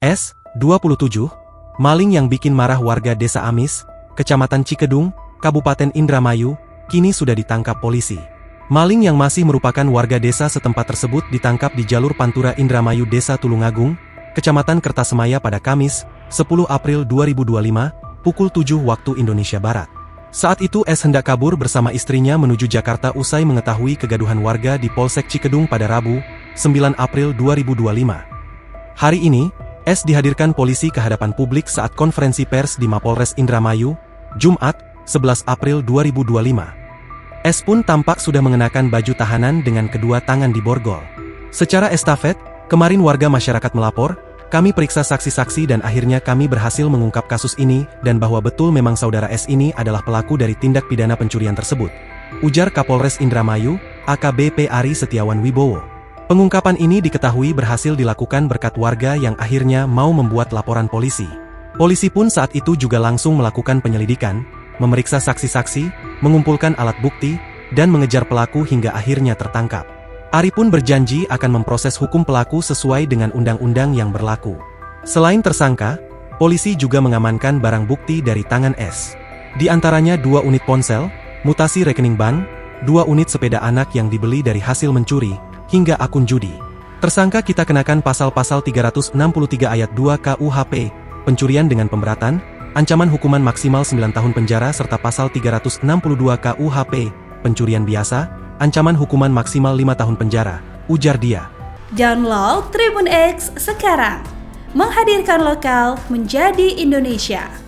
S. 27, maling yang bikin marah warga Desa Amis, Kecamatan Cikedung, Kabupaten Indramayu, kini sudah ditangkap polisi. Maling yang masih merupakan warga desa setempat tersebut ditangkap di jalur Pantura Indramayu Desa Tulungagung, Kecamatan Kertasemaya pada Kamis, 10 April 2025, pukul 7 waktu Indonesia Barat. Saat itu S hendak kabur bersama istrinya menuju Jakarta usai mengetahui kegaduhan warga di Polsek Cikedung pada Rabu, 9 April 2025. Hari ini, S dihadirkan polisi ke hadapan publik saat konferensi pers di Mapolres Indramayu, Jumat, 11 April 2025. S pun tampak sudah mengenakan baju tahanan dengan kedua tangan diborgol. Secara estafet, kemarin warga masyarakat melapor, kami periksa saksi-saksi dan akhirnya kami berhasil mengungkap kasus ini dan bahwa betul memang saudara S ini adalah pelaku dari tindak pidana pencurian tersebut, ujar Kapolres Indramayu, AKBP Ari Setiawan Wibowo. Pengungkapan ini diketahui berhasil dilakukan berkat warga yang akhirnya mau membuat laporan polisi. Polisi pun saat itu juga langsung melakukan penyelidikan, memeriksa saksi-saksi, mengumpulkan alat bukti, dan mengejar pelaku hingga akhirnya tertangkap. Ari pun berjanji akan memproses hukum pelaku sesuai dengan undang-undang yang berlaku. Selain tersangka, polisi juga mengamankan barang bukti dari tangan S. Di antaranya 2 unit ponsel, mutasi rekening bank, 2 unit sepeda anak yang dibeli dari hasil mencuri, hingga akun judi. Tersangka kita kenakan pasal-pasal 363 ayat 2 KUHP, pencurian dengan pemberatan, ancaman hukuman maksimal 9 tahun penjara serta pasal 362 KUHP, pencurian biasa, ancaman hukuman maksimal 5 tahun penjara, ujar dia. Download Tribun X sekarang, menghadirkan lokal menjadi Indonesia.